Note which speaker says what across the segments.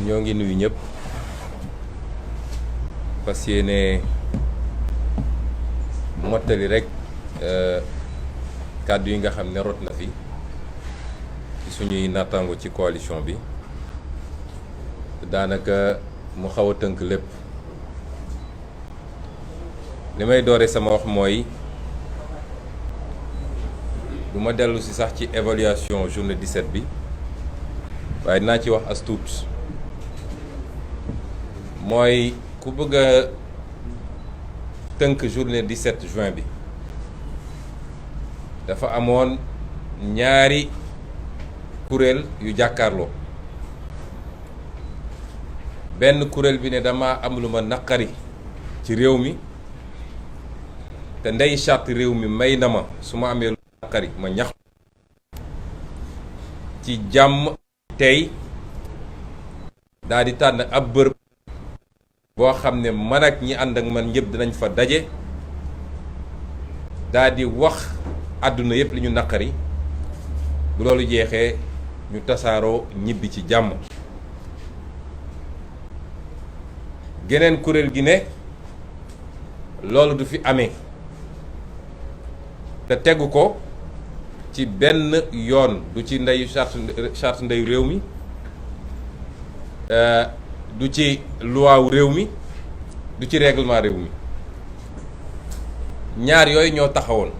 Speaker 1: ñoo ngi nuyu ñëpp fas yéene mottali rek kàddu yi nga xam ne rot na fi ci suñuy nattaango ci coalition bi daanaka mu xaw a tënk lépp li may doore sama wax mooy du ma dellu si sax ci évaluation journée 17 bi waaye dinaa ci wax as tuut mooy ku bëgg a tënk journée 17 juin bi dafa amoon ñaari kuréel yu jàkkaarloo benn kuréel bi ne dama am lu ma naqari ci réew mi te ndey charte réew mi may na ma su ma amee lu naqari ma ñax ci jàmm tey daal di tànn ab bërëb boo xam ne man ak ñi ànd ak man ñëpp dinañ fa daje daal di wax àdduna yëpp li ñu naqari bu loolu jeexee ñu tasaaroo ñibbi ci jàmm. geneen kuréel gi ne loolu du fi amee te tegu ko ci benn yoon du ci ndeyu charte ndeyu réew mi du ci luwaawu réew mi du ci règlement réew mi ñaar yooyu ñoo taxawoon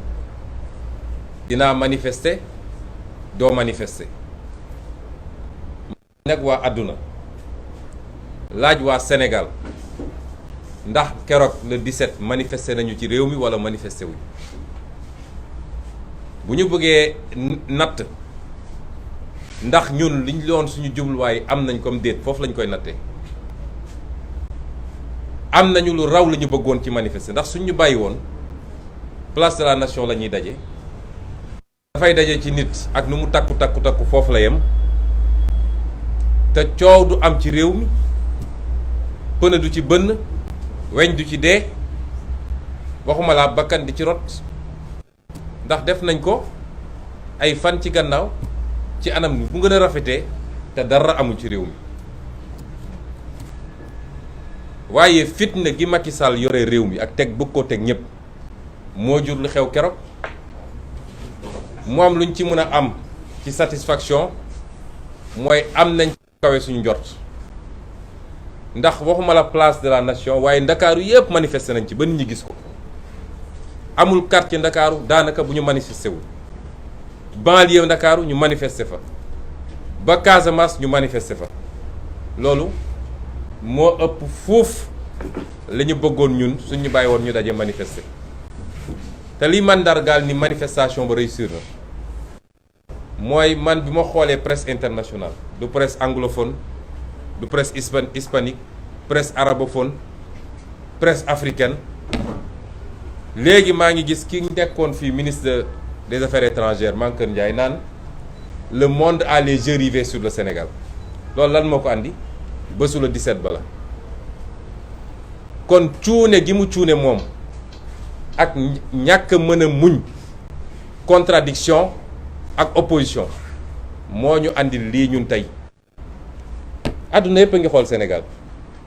Speaker 1: dinaa manifester doo manifester nag waa àdduna laaj waa Sénégal ndax keroog le 17 manifester nañu ci réew mi wala manifester wuñ bu ñu bëggee natt ndax ñun liñ doon suñu jubluwaay am nañ comme déet foofu lañ koy nattee am nañu lu raw la ñu bëggoon ci manifester ndax suñ ñu bàyyi woon place de la nation la ñuy daje dafay daje ci nit ak nu mu takku foofu la yem te coow du am ci réew mi pëne du ci bënn weñ du ci dee waxuma laa bakkan di ci rot ndax def nañ ko ay fan ci gannaaw ci anam bu gën a rafetee te dara amul ci réew mi waaye fitna gi Macky Sall yore réew mi ak teg bëgg ko teg ñëpp moo jur lu xew keroog mu am luñ ci mën a am ci satisfaction mooy am nañ kawe suñu njort ndax waxuma la place de la nation waaye ndakaaru yëpp manifesté nañ ci ba nit ñi gis ko amul quartier ndakaaru daanaka bu ñu manifesté wul banlieue ndakaaru ñu manifesté fa ba Casamance ñu manifesté fa loolu moo ëpp fuuf la ñu bëggoon ñun suñu bàyyi woon ñu daje manifester te liy mandargaal ni manifestation ba réussir na mooy man bi ma xoolee presse internationale du presse anglophone du presse hispanique presse arabophone presse africaine léegi maa ngi gis ki nekkoon fii ministre des affaires étrangères Mankeur Ndiaye naan le monde a les yeux rivés sur le Sénégal loolu lan moo ko andi bésu le 17 ba la kon cuune gi mu cuune moom ak ñàkk mën a muñ contradiction ak opposition moo ñu andi lii ñun tey àdduna yëpp a ngi xool Sénégal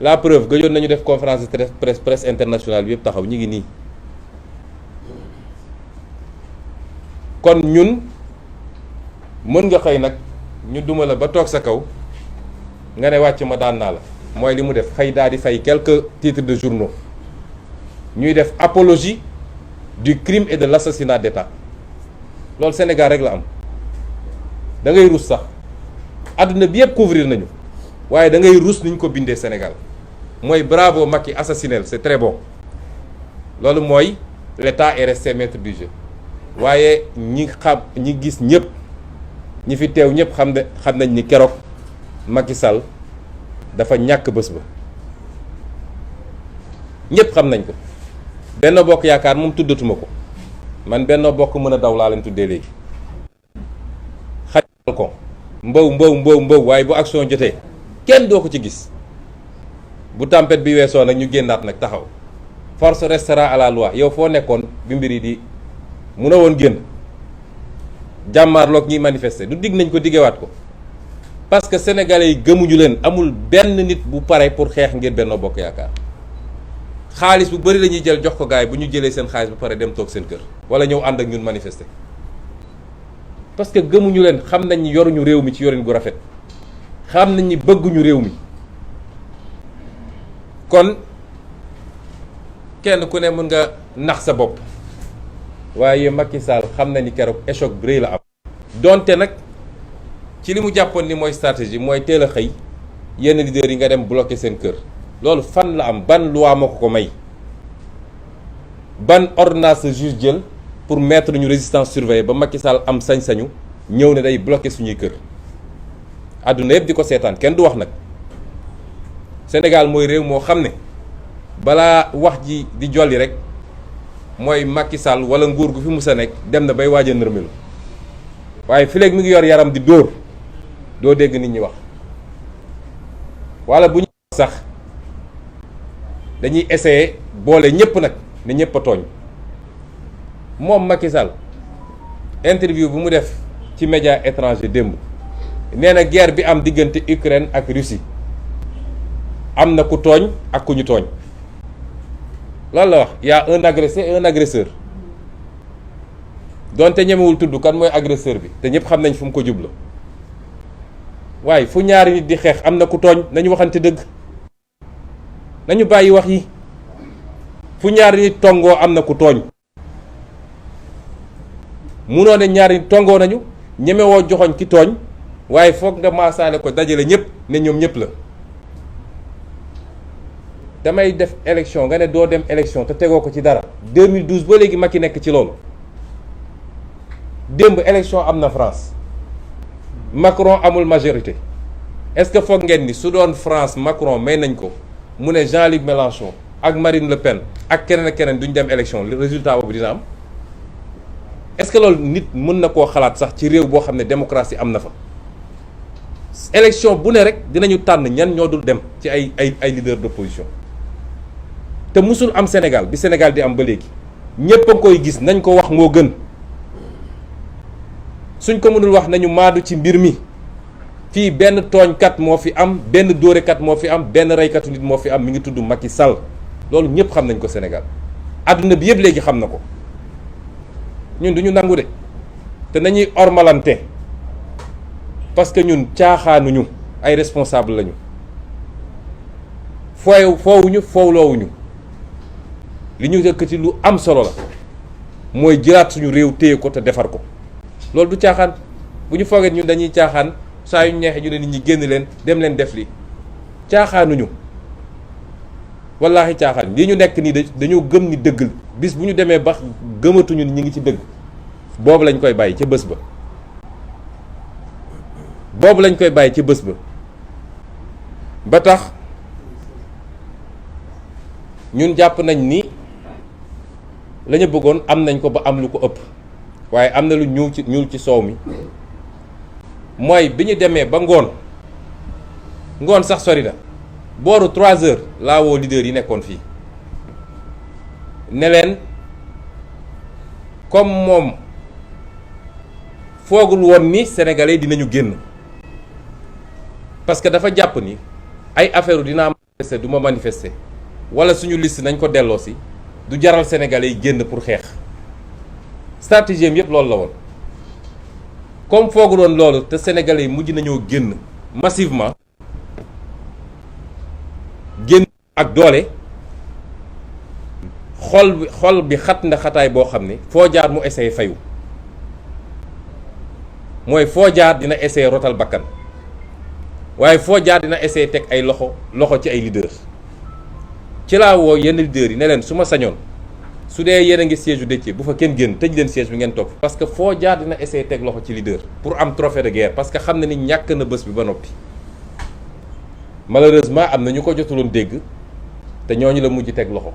Speaker 1: la preuve gëjoon nañu def conférence de presse internationale bi yëpp taxaw ñu ngi nii kon ñun mën nga xëy nag ñu duma la ba toog sa kaw nga ne wàcc ma daan naa la mooy li mu def xëy daal di fay quelques titres de journaux ñuy def apologie du crime et de l'assassinat d'État loolu Sénégal rek la am da ngay rus sax àdduna bi yëpp couvrir nañu waaye da ngay rus niñ ko bindee Sénégal mooy bravo Macky assassiné c'est très bon loolu mooy l'État est resté maître du jeu waaye ñi gis ñëpp ñi fi teew ñëpp xam nañ ni keroog Macky Sall dafa ñàkk bés ba ñëpp xam nañ ko Benno Bokk Yaakaar moom tuddatuma ko man Benno Bokk mën a daw laa leen tuddee léegi xajal ko mbaw waaye bu action jotee kenn doo ko ci gis bu tempête bi weesoo nag ñu génnaat nag taxaw force restera à la loi yow foo nekkoon bi mbir yi di mun a woon génn jàmmaarloog ñiy manifester du digg nañ ko diggewaat ko parce que sénégalais yi gëmuñu leen. Amul benn nit bu pare pour xeex ngir Benno Bokk Yaakaar xaalis bu bari la ñuy jël jox ko gaay bu ñu jëlee seen xaalis bu pare dem toog seen kër wala ñëw ànd ak ñun manifester parce que gëmuñu leen. xam nañ ni yoruñu réew mi ci yorin gu rafet, xam nañ ni bëgguñu réew mi. kon kenn ku ne mën nga nax sa bopp waaye Macky Sall xam na ni keroog échec bu rëy la am. donte nag ci li mu jàppoon ni mooy stratégie mooy teel a xëy yenn leaders yi nga dem bloquer seen kër. loolu fan la am, ban loi moo ko may, ban ordonnance juge jël pour mettre ñu résistance surveillée ba Macky Sall am sañ-sañu ñëw ne day bloquer suñuy kër. àdduna yëpp di ko seetaan kenn du wax nag. Sénégal mooy réew moo xam ne balaa wax ji di jolli rek mooy Macky Sall wala nguur gu fi mus a nekk dem na bay waaj a nërmelu waaye fi léegi mi ngi yor yaram di dóor doo dégg nit ñi wax wala bu ñu sax dañuy essayer boole ñëpp nag ne ñëpp a tooñ. moom Macky Sall interview bu mu def ci média étranger démb nee na guerre bi am diggante Ukraine ak Russie am na ku tooñ ak ku ñu tooñ. loolu la wax y a un agressé et un agresseur donte ñemewul tudd kan mooy agresseur bi te ñëpp xam nañ fu mu ko jublu waaye fu ñaari nit di xeex am na ku tooñ. nañu waxante dëgg, nañu bàyyi wax yi. fu ñaari nit tongoo am na ku tooñ. munoo ne ñaari nit tongoo nañu ñemewoo joxoñ ki tooñ waaye foog nga maasaale ko dajale ñëpp ne ñoom ñëpp la. damay def élection nga ne doo dem élection te tegoo ko ci dara. 2012 ba léegi Macky nekk ci loolu. démb élection am na France Macron amul majorité. est-ce que foog ngeen ni su doon France Macron may nañ ko mu ne Jean-Luc Mélenchon ak Marine Le Pen ak keneen ak keneen duñ dem élection le résultat boobu dina am. est-ce que loolu nit mën na koo xalaat sax ci réew boo xam ne démocratie am na fa. élection bu ne rek dinañu tànn ñan ñoo dul dem ci ay leader d'opposition te musul am Sénégal bi Sénégal di am ba léegi ñépp a koy gis. nañ ko wax moo gën. suñ ko mënul wax nañu maadu ci mbir mi. fii benn tooñkat moo fi am, benn dóorekat moo fi am, benn reykatu nit moo fi am, mi ngi tudd Macky Sall. loolu ñëpp xam nañ ko Sénégal. àdduna bi yëpp léegi xam na ko. ñun duñu nangu de te nañuy ormalante parce que ñun caaxaanuñu, ay responsable lañu. foowuñu foowloowuñu. li ñu yëkkati lu am solo la mooy jëlaat suñu réew téye ko te defar ko. loolu du caaxaan. bu ñu foogee ñun dañuy caaxaan saa yu neexee ñu ne nit ñi génn leen dem leen def li caaxaanuñu. wallaahi caaxaan lii ñu nekk nii dañoo gëm ni dëgg bis bu ñu demee ba gëmatuñu ni ñu ngi ci dëgg boobu lañ koy bàyyi ca bés ba. boobu lañ koy bàyyi ca bés ba. ba tax ñun jàpp nañ ni la ñu bëggoon am nañ ko ba am lu ko ëpp waaye am na lu ñuul ci soow mi mooy bi ñu demee ba ngoon sax sori na booru 3 heures laa woo leader yi nekkoon fii ne leen comme moom foogul woon ni sénégalais dinañu génn parce que dafa jàpp ni ay affaire dinaa manifester du ma manifester wala suñu liste nañ ko delloo si du jaral sénégalais yi génn pour xeex. stratégie am yëpp loolu la woon comme foogu doon loolu te sénégalais yi mujj nañoo génn massivement génn ak doole xol bi xat na xataay boo xam ne foo jaar mu essayé fayu mooy foo jaar dina essayé rotal bakkan waaye foo jaar dina essayé teg ay loxo ci ay leaders ci laa woo yenn leaders yi ne leen su ma sañoon su dee yéen a ngi siège u Déthié bu fa kenn génn tëj leen siège bi ngeen toog parce que foo jaar dina essayer teg loxo ci leader pour am trophée de guerre parce que xam na ni ñàkk na bés bi ba noppi. malheureusement am na ñu ko jotuloon dégg te ñooñu la mujj teg loxo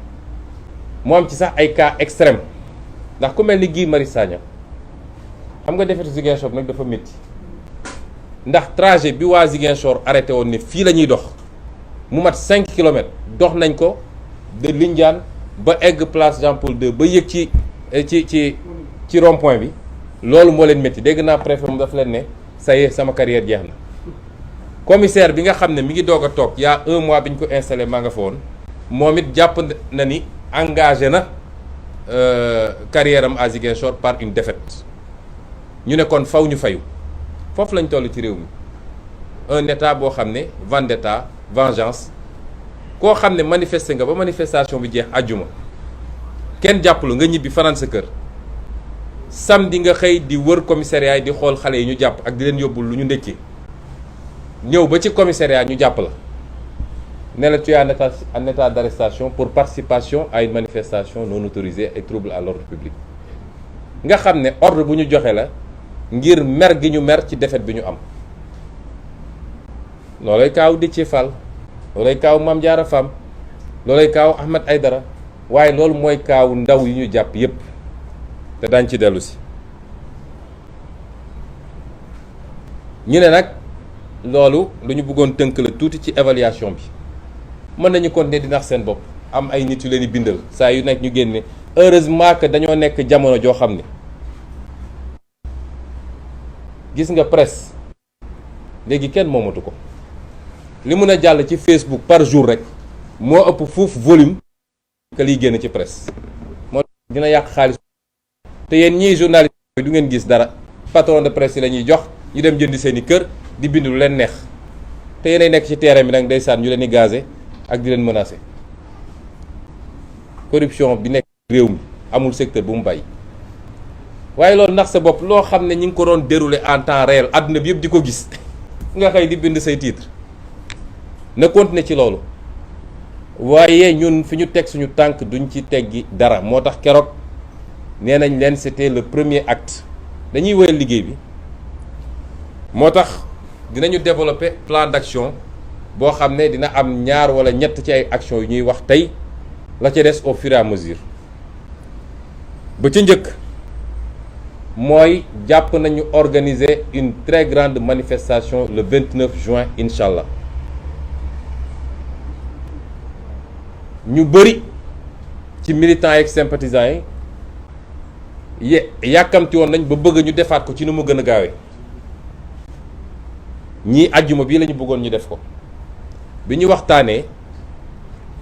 Speaker 1: mu am ci sax ay cas extrême ndax ku mel ni Guy Marius Sagna xam nga defetu Ziguinchor nag dafa métti ndax trajet bi waa Ziguinchor arrêté woon ne fii la ñuy dox mu mat 5 kilomètres dox nañ ko de Lindiane ba egg place Jean Paul II ba yëg ci rond-point bi loolu moo leen métti dégg naa préfet mu daf leen ne ça y est sama carrière jeex na commissaire bi nga xam ne mi ngi doog a toog y a 1 mois bi ñu ko installé maa nga fa woon moom it jàpp na ni engagé na carrière am à Ziguinchor par une défaite ñu ne kon faw ñu fayu foofu lañ toll ci réew mi un état boo xam ne vendetta vengeance koo xam ne manifester nga ba manifestation bi jeex àjjuma kenn jàppalu nga ñibbi fanaan sa kër samedi nga xëy di wër commissariat yi di xool xale yi ñu jàpp ak di leen yóbbul lu ñu ndékki ñëw ba ci commissariat ñu jàpp la ne la tu es en état d'arrestation pour participation à une manifestation non autorisée et trouble à l'ordre public nga xam ne ordre bu ñu joxe la ngir mer gi ñu mer ci défaite bi ñu am loolay kaaw Déthié Fall loolay kaaw Mame Diarra Fam loolay kaaw Ahmed Aïdara waaye loolu mooy kaaw ndaw yi ñu jàpp yépp te daañ ci dellu si ñu ne nag loolu lu ñu bëggoon tënk la tuuti ci évaluation bi mën nañu continuer di nax seen bopp am ay nit yu leen di bindal saa yu nekk ñu génne heureusement que dañoo nekk jamono joo xam ne gis nga presse léegi kenn moomatu ko li mun a jàll ci Facebook par jour rek moo ëpp fuuf volume que liy génn ci presse moo dina yàq xaalis te yéen ñii journaliste yi du ngeen gis dara patron de presse yi la ñuy jox ñu dem jëndi seeni kër di bind lu leen neex te yéenay nekk ci terrain bi nag ndeysaan ñu leen di gazé ak di leen menacé corruption bi nekk réew mi amul secteur bu mu bàyyi waaye loolu nax sa bopp loo xam ne ñi ngi ko doon dérouler en temps réel àdduna bi yëpp di ko gis nga xëy di bind say titre na continuer ci loolu waaye ñun fi ñu teg suñu tànk duñ ci teggi dara moo tax keroog nee nañ leen c'était le premier acte dañuy wéyal liggéey bi moo tax dinañu développer plan d'action boo xam ne dina am ñaar wala ñett ci ay actions yu ñuy wax tey la ca des au fur et à mesure ba ca njëkk mooy jàpp nañu organiser une très grande manifestation le 29 juin incha allah ñu bëri ci militants yeeg sympathisants yi yàkkamti woon nañ ba bëgg ñu defaat ko ci nu mu gën a gaawee ñii àjjuma bii la ñu bëggoon ñu def ko bi ñu waxtaanee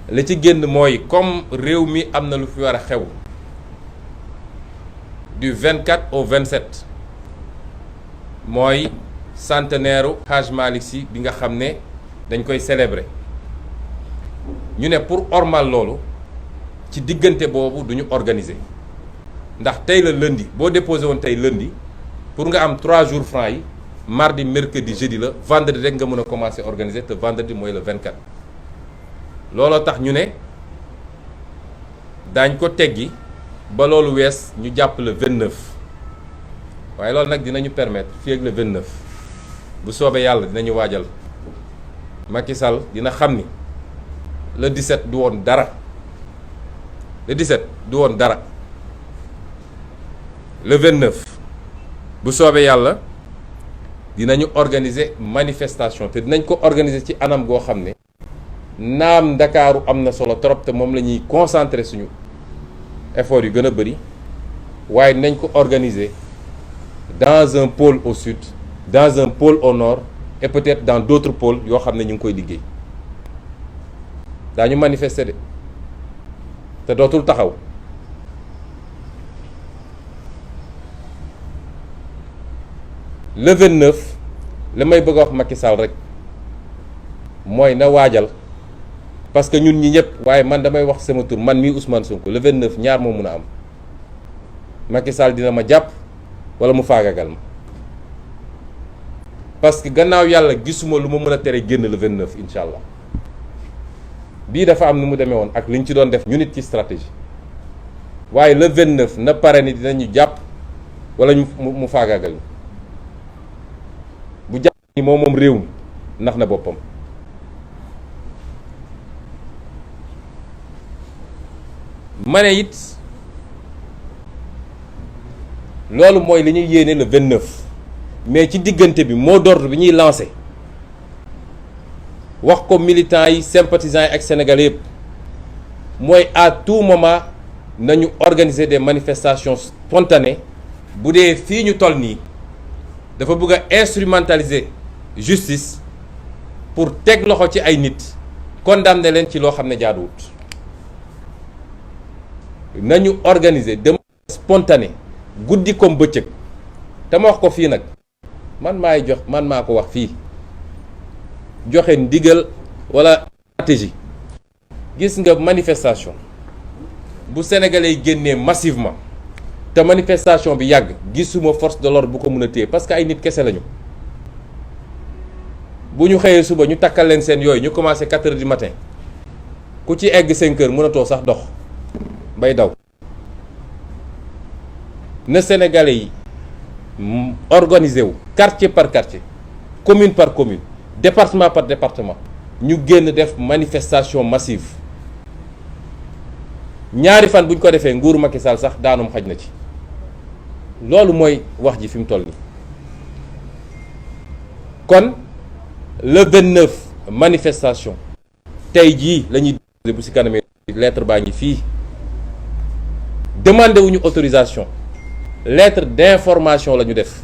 Speaker 1: la ci génn mooy comme réew mi am na lu fi war a xew du 24 au 27 mooy centenaire Hadj Malick Sy bi nga xam ne dañ koy célébrer ñu ne pour ormal loolu ci diggante boobu du ñu organiser ndax tey la lundi boo déposé woon tey lundi pour nga am 3 jours francs yi mardi mercredi jeudi la vendredi rek nga mën a commencer organiser te vendredi mooy le 24. looloo tax ñu ne daañ ko teggi ba loolu wees ñu jàpp le 29 waaye loolu nag dinañu permettre fii ak le 29 bu soobee yàlla dinañu waajal Macky Sall dina xam ni le 17 du woon dara le 17 du woon dara le 29 bu soobee yàlla dinañu organiser manifestation te dinañ ko organiser ci anam goo xam ne naam Ndakaaru am na solo trop te moom la ñuy concentrer suñu effort yu gën a bëri waaye dinañ ko organiser dans un pôle au sud dans un pôle au nord et peut-être dans d'autres pôles yoo xam ne ñu ngi koy liggéey daañu manifester de te dootul taxaw le 29 li may bëgg a wax Macky Sall rek mooy na waajal parce que ñun ñi ñëpp waaye man damay wax sama tur man mii Ousmane Sonko le 29 ñaar moo mun a am Macky Sall dina ma jàpp wala mu faagagal ma parce que gannaaw yàlla gisuma lu ma mën a tere génn le 29 incha allah bii dafa am nu mu demee woon ak li ñu ci doon def ñu nit ci stratégie waaye le 29 na pare ni dinañu jàpp wala mu faagagal ñu bu jàpp ni moom réew mi nax na boppam. ma ne it loolu mooy li ñuy yéene le 29 mais ci diggante bi mot d'ordre bi ñuy lancé wax ko militants yi sympathisants yi ak sénégalais yëpp mooy à tout moment nañu organiser des manifestations spontanées bu dee fii ñu toll nii dafa bëgg a instrumentaliser justice pour teg loxo ci ay nit condamné leen ci loo xam ne jaaduwut. nañu organiser de spontané guddi comme bëccëg te ma wax ko fii nag man maa ko wax fii joxe ndigal wala stratégie. gis nga manifestation bu sénégalais yi génnee massivement te manifestation bi yàgg gisuma force de l'ordre bu ko mën a téye parce que ay nit kese lañu. bu ñu xëyee suba ñu takkal leen seen yooyu ñu commencé 4 heures du matin ku ci egg 5 heures mënatoo sax dox bay daw. na sénégalais yi organisé wu quartier par quartier, commune par commune, département par département ñu génn def manifestation massive. ñaari fan buñ ko defee nguuru Macky Sall sax daanum xaj na ci. loolu mooy wax ji fi mu toll nii kon le 29 manifestation tey jii la ñuy bu si kanamee lettre baa ngi fii demandé wuñu autorisation lettre d'information la ñu def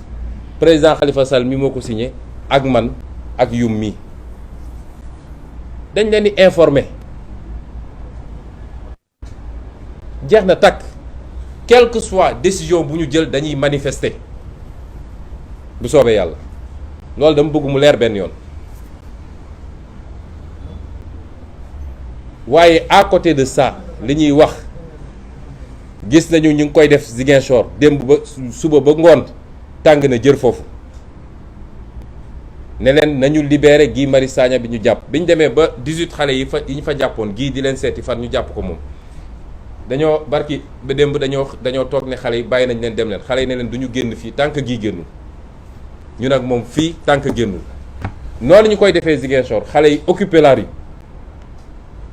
Speaker 1: président Khalifa Sall mi moo ko signé ak man ak yum mi dañ leen di informer jeex na takk quelle que soit décision bu ñu jël dañuy manifester bu soobee yàlla loolu dama bëgg mu leer benn yoon. waaye à côté de ça li ñuy wax gis nañu ñu ngi koy def Ziguinchor démb ba suba ba ngoon tàng na jër foofu ne leen nañu libéré Guy Marius Sagna bi ñu jàpp bi ñu demee ba 18 xale yi ñu fa jàppoon Guy di leen seeti fan ñu jàpp ko moom dañoo barki ba démb dañoo toog ne xale yi bàyyi nañ leen dem leen xale yi ne leen du ñu génn fii tant que Guy génnul ñu nag moom fii tant que génnul noonu ñu koy defee Ziguinchor xale yi occupé la rue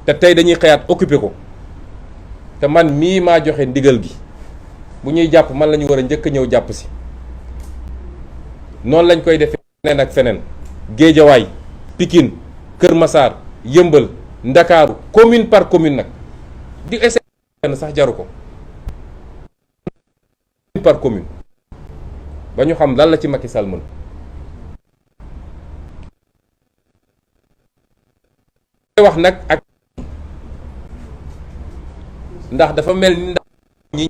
Speaker 1: te tey dañuy xëyaat occupé ko te man mii maa joxe ndigal gi bu ñuy jàpp man la ñu war a njëkk a ñëw jàpp si noonu lañ koy defee feneen ak feneen Géejawaay Pikine Kër Massar Yëmbal Ndakaaru commune par commune nag di essayer sax jaru ko commune par commune ba ñu xam lan la ci Macky Sall mën wax nag ak ndax dafa mel ni ndax ñi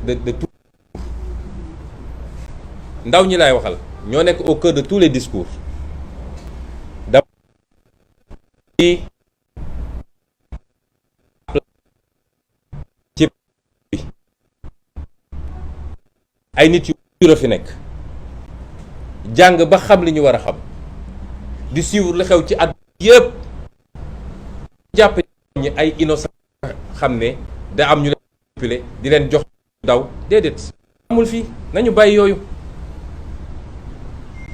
Speaker 1: de tout ndaw ñi laay waxal ñoo nekk au cœur de tous les discours da ci ay nit yu fi nekk jàng ba xam li ñu war a xam di suivre li xew ci at yépp jàpp ñi ay innocent xam ne da am ñu leen manipulé di leen jox daw déedéet amul fii nañu bàyyi yooyu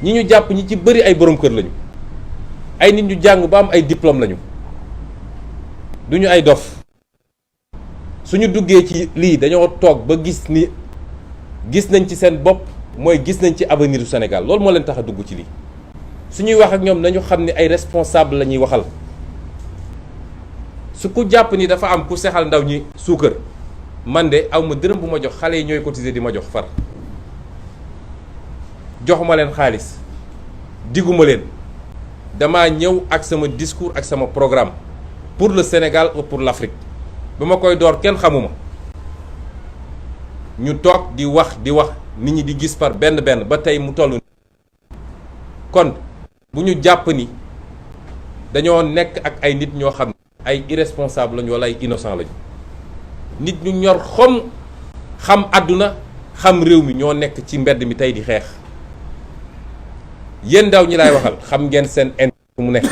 Speaker 1: ñi ñu jàpp ñi ci bëri ay borom kër lañu ay nit ñu jàng ba am ay diplôme lañu duñu ay dof suñu duggee ci lii dañoo toog ba gis nañ ci seen bopp mooy gis nañ ci avenir du Sénégal loolu moo leen tax a dugg ci lii suñuy wax ak ñoom nañu xam ne ay responsable la ñuy waxal su ku jàpp ni dafa am ku sexal ndaw ñi suukar man de aw ma dërëm bu ma jox xale yi ñooy cotiser di ma jox far joxuma leen xaalis diguma leen dama ñëw ak sama discours ak sama programme pour le Sénégal ou pour l'Afrique ba ma koy door kenn xamuma ñu toog di wax nit ñi di gis par benn ba tey mu toll kon bu ñu jàpp ni dañoo nekk ak ay nit ñoo xam ay irresponsable lañu wala ay innocent lañu nit ñu ñor xam àdduna xam réew mi ñoo nekk ci mbedd mi tey di xeex yéen ndaw ñi laay waxal xam ngeen seen intérêt mu nekk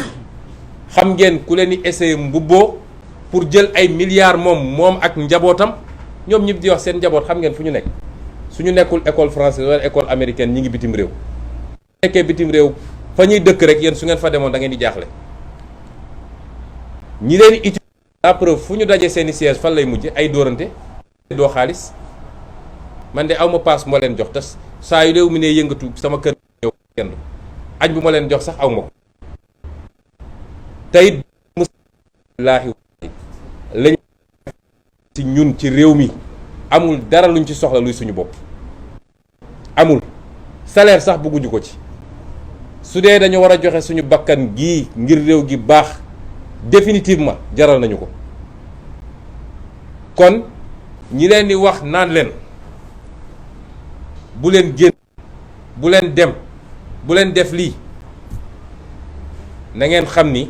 Speaker 1: xam ngeen ku leen di essayer mbubboo pour jël ay milliards moom ak njabootam ñoom ñëpp di wax seen njaboot xam ngeen fu ñu nekk suñu nekkul école française wala école américaine ñi ngi bitim réew nekkee bitim réew fa ñuy dëkk rek yéen su ngeen fa demoon da ngeen di jaaxle ñi leen utiliser la preuve fu ñu dajee seeni siège fan lay mujje ay dóorante doo xaalis man de aw ma paas moo leen jox te saa yu réew mi ne yëngatu sama kër ñëw kenn añ bu ma leen jox sax aw ma ko tey muslaahi lañ ci ñun ci réew mi amul dara luñ ci soxla luy suñu bopp amul salaire sax bëgguñu ko ci su dee dañu war a joxe suñu bakkan gii ngir réew gi baax définitivement jaral nañu ko. kon ñi leen di wax naan leen bu leen génn, bu leen dem, bu leen def lii, na ngeen xam ni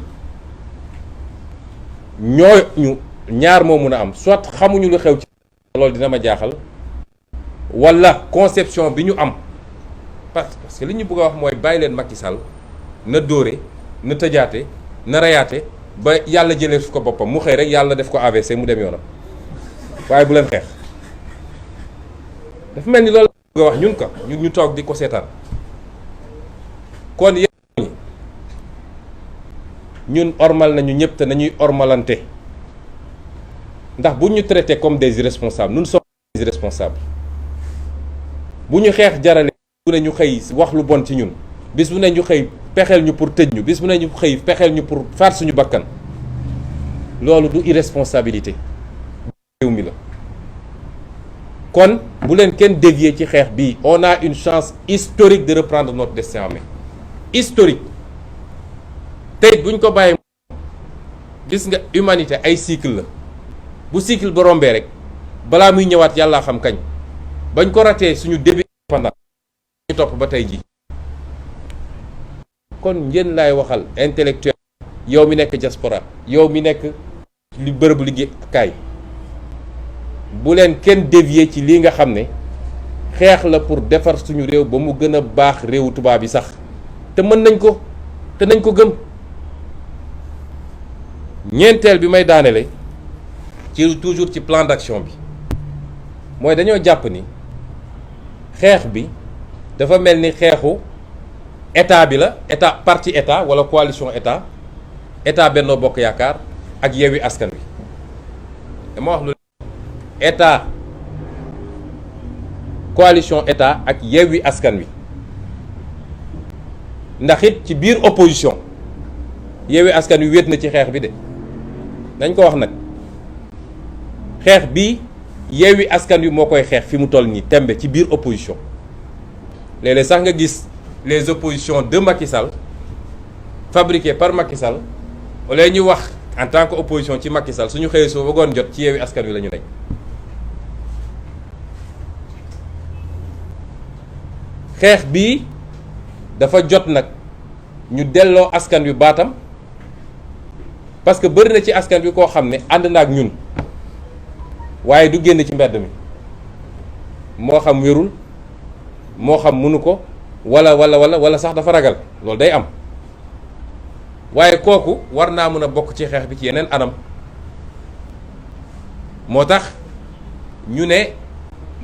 Speaker 1: ñooñu ñaar moo mun a am, soit xamuñu lu xew ci loolu dina ma jaaxal, walla conception bi ñu am, parce que li ñu bëgg a wax mooy bàyyi leen Macky Sall na dóore, na tëjaate, na reyaate ba yàlla jëlee su ko boppam mu xëy rek yàlla def ko AVC mu dem yoonam, waaye bu leen xeex. dafa mel ni loolu la bëgg a wax ñun ko ñu toog di ko seetaan. kon yéen ñun ormal nañu ñëpp te nañuy ormalante, ndax bu ñu traité comme des irresponsables, nous sommes des irresponsables. bu ñu xeex jarale bu ne ñu xëy wax lu bon ci ñun, bis bu ne ñu xëy pexeel ñu pour tëj ñu, bis bu ne ñu xëy pexeel ñu pour faat suñu bakkan, loolu du irresponsabilité réew mi la. kon bu leen kenn dévier ci xeex bii. On a une chance historique de reprendre notre destin en main, historique. tey buñ ko bàyyi, gis nga humanité ay cycle la, bu cycle ba rombee rek balaa muy ñëwaat yàllaa xam kañ. bañ ko ratee suñu début indépendance ñu topp ba tey ji. kon ngeen laay waxal intellectuel, yow mi nekk diaspora, yow mi nekk li bërëbu liggéeykaay, bu leen kenn dévier ci lii nga xam ne xeex la pour defar suñu réew ba mu gën a baax réewu tubaab yi sax, te mën nañ ko, te nañ ko gëm. ñeenteel bi may daanele ci toujours ci plan d'action bi mooy dañoo jàpp ni xeex bi dafa mel ni xeexu état bi la, état parti état wala coalition état Benno Bokk Yaakaar ak Yewwi Askan Wi. dama wax lu état coalition état ak Yewwi Askan Wi, ndax it ci biir opposition Yewwi Askan Wi wéet na ci xeex bi de, dañ ko wax nag. xeex bi Yewwi Askan Wi moo koy xeex fi mu toll nii tembe ci biir opposition. léeg-léeg sax nga gis les oppositions de Macky Sall fabriquées par Macky Sall, wala ñu wax en tant que opposition ci Macky Sall, suñu xëyee soo bëggoon jot ci Yewwi Askan Wi la ñu nekk. xeex bii dafa jot nag ñu delloo askan wi baatam, parce que bëri na ci askan wi koo xam ne ànd na ak ñun waaye du génn ci mbedd mi, moo xam wérul, moo xam mënu ko, wala sax dafa ragal, loolu day am. waaye kooku war naa mën a bokk ci xeex bi ci yeneen anam. moo tax ñu ne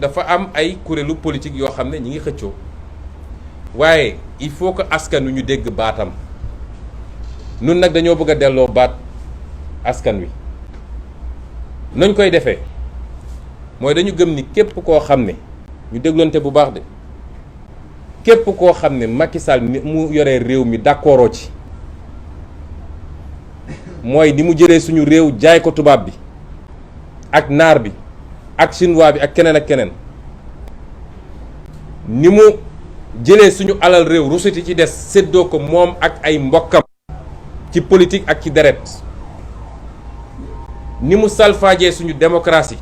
Speaker 1: dafa am ay kuréelu politique yoo xam ne ñi ngi xëccoo, waaye il faut que askan wi ñu dégg baatam. nun nag dañoo bëgg a delloo baat askan wi. nañ koy defee mooy dañu gëm ni képp koo xam ne, ñu dégloonte bu baax de, képp koo xam ne Macky Sall ni mu yoree réew mi d'accordoo ci, mooy ni mu jëlee suñu réew jaay ko tubaab bi ak naar bi ak chinois bi ak keneen ak keneen, ni mu jëlee suñu alal réew rusuti ci des séddoo ko moom ak ay mbokkam ci politique ak ci deret, ni mu salfaajee suñu démocratie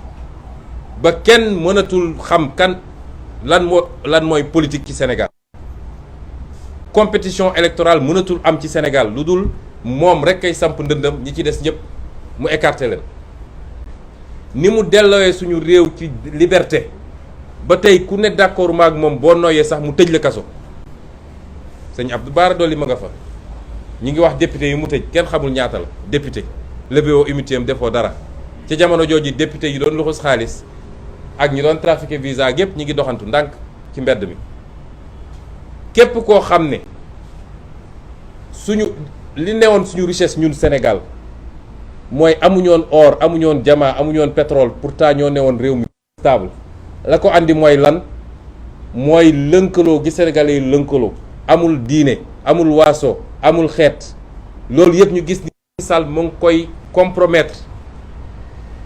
Speaker 1: ba kenn mënatul xam kan lan mooy politique ci Sénégal. compétition électorale mënatul am ci Sénégal lu dul moom rek kay samp ndëndëm, ñi ci des ñëpp mu écarté leen. ni mu dellooyee suñu réew ci liberté ba tey ku ne d'accord maag moom boo nooyee sax mu tëj la kaso. sëñ Abdou Bara Dolly ma nga fa, ñi ngi wax député yi mu tëj kenn xamul ñaata la député, lébéo immunité am defoo dara. ci jamono jooju député yi doon luxus xaalis ak ñi doon trafiqué visa yépp ñi ngi doxantu ndànk ci mbedd mi. képp koo xam ne suñu li newoon suñu richesse ñun Sénégal mooy amuñoon or, amuñoon diamant, amuñoon pétrole, pourtant ñoo newoon réew mi stable. la ko andi mooy lan? mooy lënkaloo gi Sénégalais yi lënkaloo, amul diine, amul waaso, amul xeet. loolu yëpp ñu gis ni Sall mu ngi koy compromettre,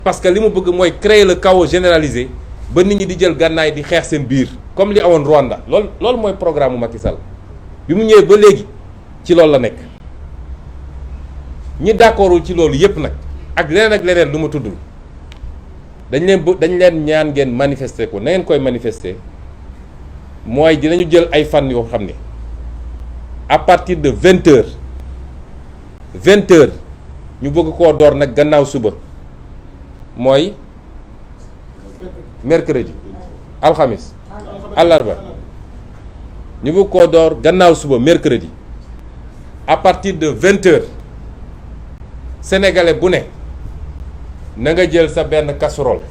Speaker 1: parce que li mu bëgg mooy créer le chaos généralisé ba nit ñi di jël gànnaay di xeex seen biir comme li awoon Rwanda. loolu mooy programme mu Macky Sall. bi mu ñëwee ba léegi ci loolu la nekk. ñi d'accordul ci loolu yépp nag ak leneen lu ma tuddul dañ leen ñaan ngeen manifester ko na ngeen koy manifester mooy dinañu jël ay fan yoo xam ne à partir de 20h ñu bëgg koo door nag gannaaw suba mooy mercredi alxamis àllarba ñu bëgg koo door gannaaw suba mercredi à partir de 20h sénégalais bu ne na nga jël sa benn casserole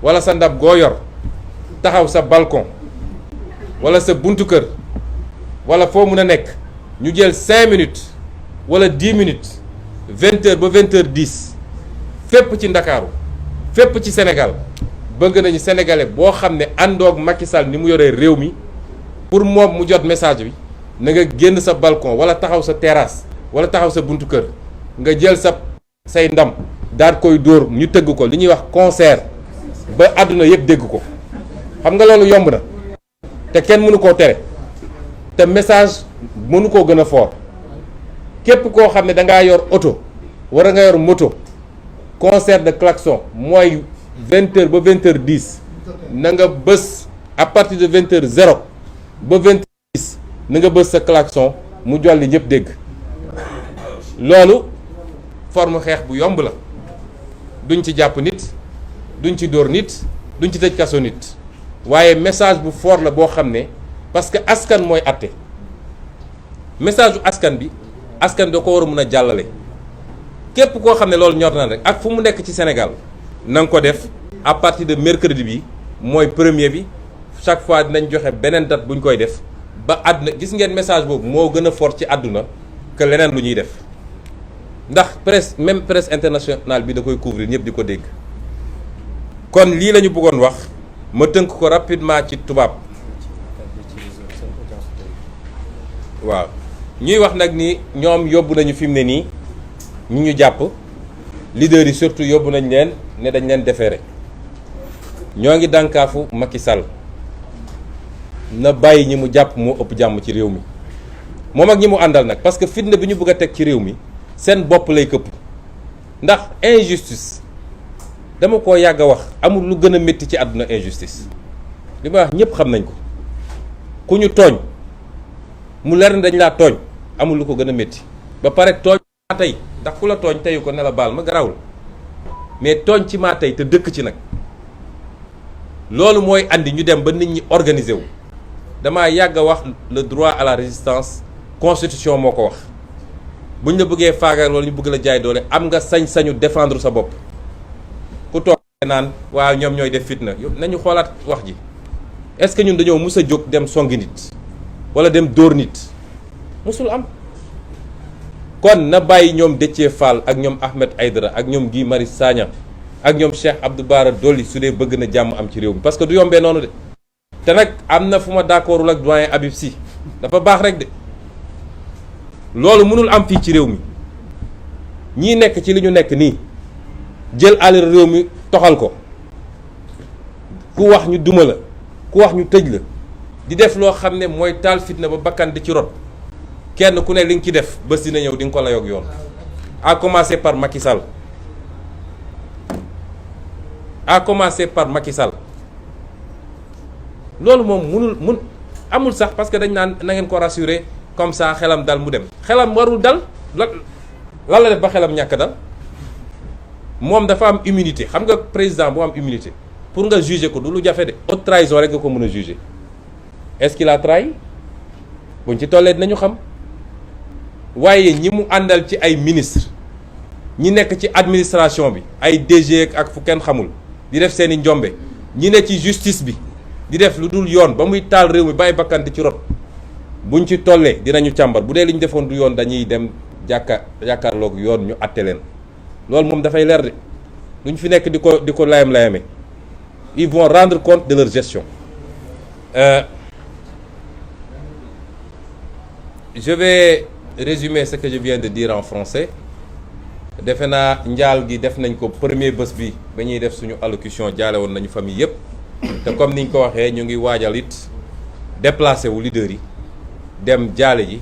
Speaker 1: wala sa ndab goo yor taxaw sa balcon wala sa buntu kër wala foo mun a nekk ñu jël 5 minutes wala 10 minutes 20h ba 20h10 fépp ci Ndakaaru fépp ci Sénégal bëgg nañu sénégalais boo xam ne àndoog Macky Sall ni mu yoree réew mi pour moom mu jot message bi na nga génn sa balcon wala taxaw sa terrasse wala taxaw sa buntu kër nga jël say ndam daal koy dóor ñu tëgg ko li ñuy wax concert ba àdduna yëpp dégg ko xam nga loolu yomb na te kenn mënu koo tere te message mënu koo gën a fort képp koo xam ne da ngaa yor oto wara nga yor moto concert de klaxon mooy 20h ba 20h10 na nga bës à partir de 20h0 ba 20h10 na nga bës sa klaxon mu jolli ñëpp dégg loolu forme xeex bu yomb la duñ ci jàpp nit duñ ci dóor nit duñ ci tëj kaso nit waaye message bu fort la boo xam ne parce que askan mooy àtte message bu askan bi da ko war a mën a jàllale képp koo xam ne loolu ñor na rek ak fu mu nekk ci Sénégal na nga ko def à partir de mercredi bi mooy premier bi chaque fois dinañ joxe beneen date bu ñu koy def ba àdduna gis ngeen message boobu moo gën a fort ci àdduna que leneen lu ñuy def ndax presse internationale bi da koy couvrir ñëpp di ko dégg kon lii la ñu bëggoon wax ma tënk ko rapidement ci tubaab waaw ñuy wax nag ni ñoom yóbbu nañu fi mu ne nii ñu jàpp leader yi surtout yóbbu nañ leen ne dañ leen déféré ñoo ngi dànkaafu Macky Sall na bàyyi ñi mu jàpp moo ëpp jàmm ci réew mi moom ak ñi mu àndal nag parce que fitna bi ñu bëgg a teg ci réew mi seen bopp lay këpp ndax injustice dama ko yàgg a wax amul lu gën a métti ci àdduna injustice li ma wax ñëpp xam nañ ko ku ñu tooñ mu leer dañ laa tooñ amul lu ko gën a métti ba pare tooñ maa tey ndax ku la tooñ teyu ko ne la baal ma garawul mais tooñ ci maa tey te dëkk ci nag loolu mooy andi ñu dem ba nit ñi organiser wu damaa yàgg a wax le droit à la résistance constitution moo ko wax buñ la bëggee faagal loolu ñu bëgg la jaay doole am nga sañ-sañu défendre sa bopp ku toog naan waaw ñoom ñooy def fitna nañu xoolaat wax ji est-ce que ñun dañoo mus a jóg dem songi nit wala dem dóor nit musul am kon na bàyyi ñoom Déthié Fall ak ñoom Ahmed Aïdara ak ñoom Guy Marius Sagna ak ñoom Cheikh Abdou Bara Dolly su dee bëgg na jàmm am ci réew mi parce que du yombee noonu de te nag am na fu ma d'accordul ak doyen Habib Sy dafa baax rek de loolu mënul am fii ci réew mi ñii nekk ci li ñu nekk nii jël alal réew mi toxal ko ku wax ñu duma la ku wax ñu tëj la di def loo xam ne mooy taal fitna ba bakkan di ci rot kenn ku ne li nga ci def bés dina ñëw di nga ko layoog yoon à commencer par Macky Sall loolu moom mun amul sax parce que dañ naan na ngeen ko rassurer comme ça xelam dal mu dem xelam warul dal lan la def ba xelam ñàkk dal moom dafa am immunité xam nga président bu am immunité pour nga juger ko du lu jafe de haute trahison rek nga ko mën a juger est-ce qu'il a trahi buñ ci tollee dinañu xam waaye ñi mu àndal ci ay ministre ñi nekk ci administration bi ay DG ak fu kenn xamul di def seeni njombe ñi ne ci justice bi di def lu dul yoon ba muy taal réew mi bàyyi bakkan di ci rot buñ ci tollee dinañu càmbar bu dee li ñu defoon du yoon dañuy dem jàkkaarloog yoon ñu àtte leen loolu moom dafay leer de duñ fi nekk di ko layam-layame ils vont rendre compte de leur gestion. Je vais résumer ce que je viens de dire en français. defe naa njaal gi def nañ ko premier bés bi ba ñuy def suñu allocution jaale woon nañu famille yépp te comme niñ ko waxee ñu ngi waajal it déplacé wu leader yi dem jaale ji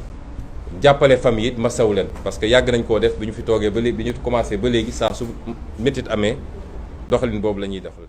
Speaker 1: jàppale famille it masawu leen parce que yàgg nañ koo def bi ñu fi toogee ba léegi bi ñu commencé ba léegi saa su métit amee doxalin boobu la ñuy defal